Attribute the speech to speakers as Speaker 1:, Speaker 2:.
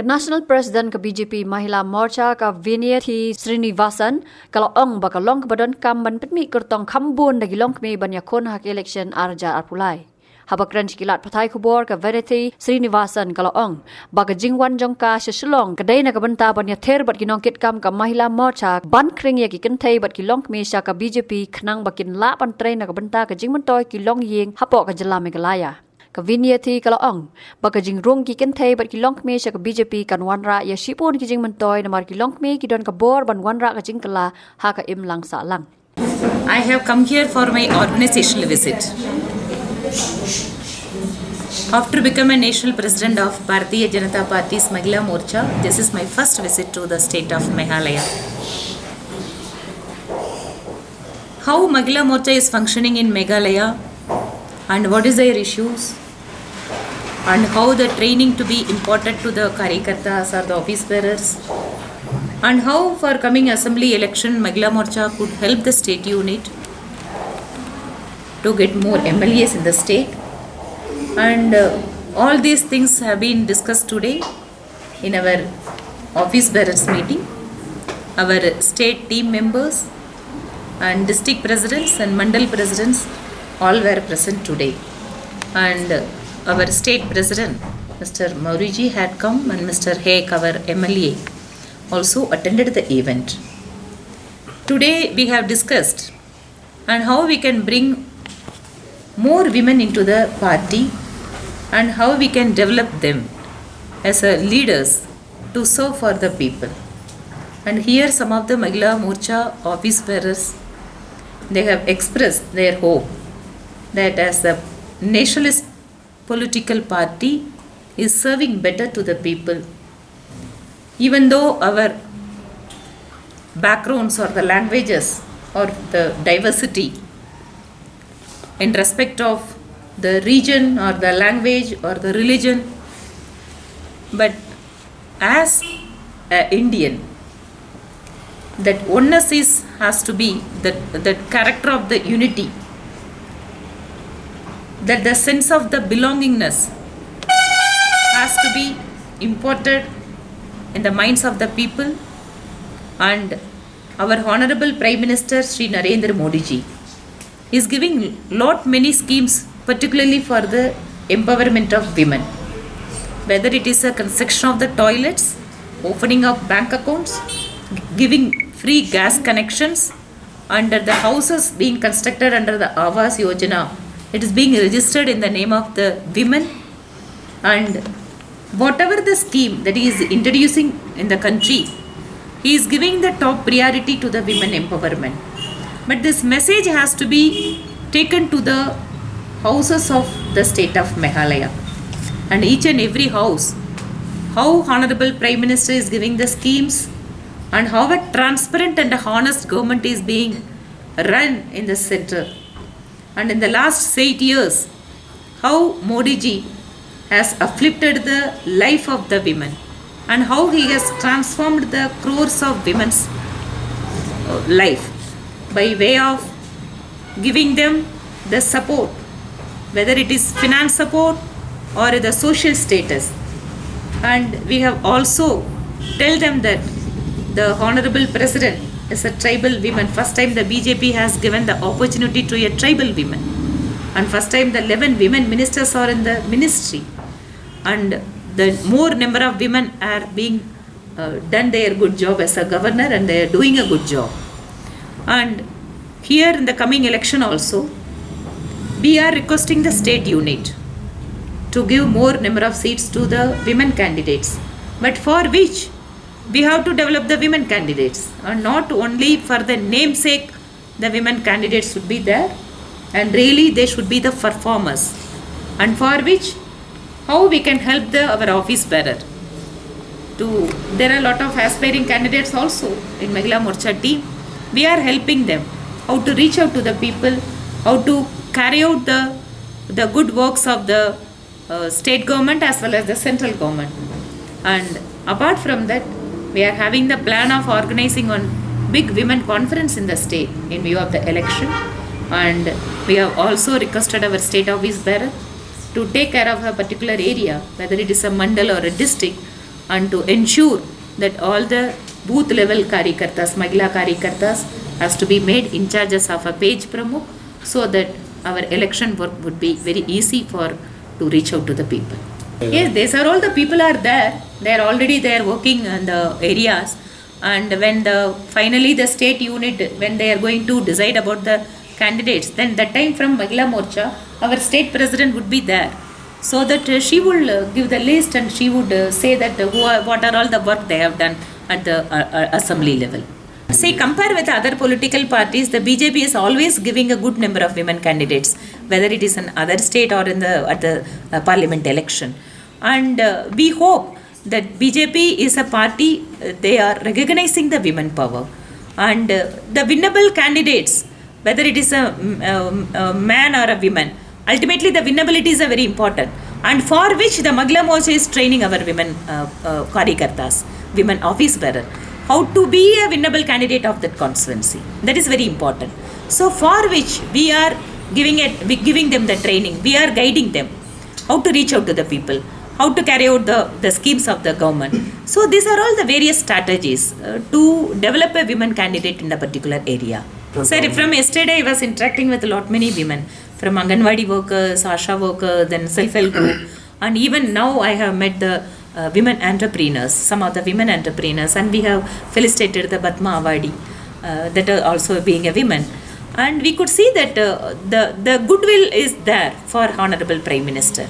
Speaker 1: National President ke BJP Mahila Morcha ke Vinyati Srinivasan kalau ong bakal long kebadan kam ban petmi kertong kambun dagi longkmie banyakon hak election arja arpulai. Habakran sikilat patai kubor ke Vinyati Srinivasan kalau ong baka jingwan jongka Shillong kedai na kebenta banyather bat kinongkit kam ke Mahila Morcha ban kring ya ki kentai bat ki longkmie sya ke BJP kenang bakin la pantrai na kebenta ke jingmentoy ki long ying hapok ke jela Meghalaya. Kevinyati kalau ong baka jing rung ki kentai bat ki longkmie sya ke BJP kan wanra ya sipun ki jing mentoy namar ki longkmie ki don kabor ban wanra ka jing kala ha ka im lang sa lang.
Speaker 2: I have come here for my organizational visit. After becoming a national president of Bharatiya Janata Party's Meghalaya Morcha, this is my first visit to the state of Meghalaya. How Meghalaya Morcha is functioning in Meghalaya and what is their issues and how the training to be imparted to the Karyakartas or the office bearers and how for coming assembly election Meghalaya Morcha could help the state unit to get more MLAs in the state, and all these things have been discussed today in our office bearers meeting. Our state team members and district presidents and mandal presidents all were present today, and our state president Mr. Mauriji had come and Mr. Hek, our MLA, also attended the event. Today we have discussed and how we can bring more women into the party and how we can develop them as leaders to serve for the people. And here some of the Meghalaya Morcha office bearers, they have expressed their hope that as the nationalist political party is serving better to the people, even though our backgrounds or the languages or the diversity in respect of the region or the language or the religion, but as an Indian, that oneness has to be the character of the unity, that the sense of the belongingness has to be imported in the minds of the people. And our Honorable Prime Minister Sri Narendra Modi ji is giving many schemes, particularly for the empowerment of women, whether it is a construction of the toilets, opening of bank accounts, giving free gas connections under the houses being constructed under the Awas Yojana. It is being registered in the name of the women, and whatever the scheme that he is introducing in the country, he is giving the top priority to the women empowerment. But this message has to be taken to the houses of the state of Meghalaya, and each and every house, how Honorable Prime Minister is giving the schemes and how a transparent and a honest government is being run in the center. And in the last 8 years, how Modi ji has uplifted the life of the women and how he has transformed the crores of women's life by way of giving them the support, whether it is finance support or the social status. And we have also tell them that the Honorable President is a tribal woman. First time the BJP has given the opportunity to a tribal woman, and first time the 11 women ministers are in the ministry, and the more number of women are being done their good job as a governor, and they are doing a good job. And here in the coming election also, we are requesting the state unit to give more number of seats to the women candidates, but for which we have to develop the women candidates, and not only for the namesake the women candidates should be there, and really they should be the performers, and for which how we can help our office bearer to, there are a lot of aspiring candidates also in Meghalaya Morcha team. We are helping them how to reach out to the people, how to carry out the good works of the state government as well as the central government. And apart from that, we are having the plan of organizing one big women conference in the state in view of the election, and we have also requested our state office bearer to take care of a particular area, whether it is a mandal or a district, and to ensure that all the booth level Karyakartas, Mahila Karyakartas has to be made in charges of a page pramukh, so that our election work would be very easy to reach out to the people. Yes, these are all the people are there. They are already there working in the areas, and when finally the state unit, when they are going to decide about the candidates, then that time from Mahila Morcha, our state president would be there, so that she will give the list, and she would say that what are all the work they have done at the assembly level. See, compare with other political parties, the BJP is always giving a good number of women candidates, whether it is in other state or at the parliament election. And we hope that BJP is a party, they are recognizing the women power. And the winnable candidates, whether it is a man or a woman, ultimately the winnability is very important. And for which the Mahila Morcha is training our women Karyakartas, women office bearer, how to be a winnable candidate of that constituency. That is very important. So for which we are giving them the training, we are guiding them how to reach out to the people, how to carry out the schemes of the government. So these are all the various strategies to develop a women candidate in a particular area. Sir, from yesterday I was interacting with many women, from Anganwadi workers, Asha workers, then self-help group, and even now I have met the women entrepreneurs, some of the women entrepreneurs, and we have felicitated the Padma Awardee, that are also being a woman. And we could see that the goodwill is there for Honorable Prime Minister.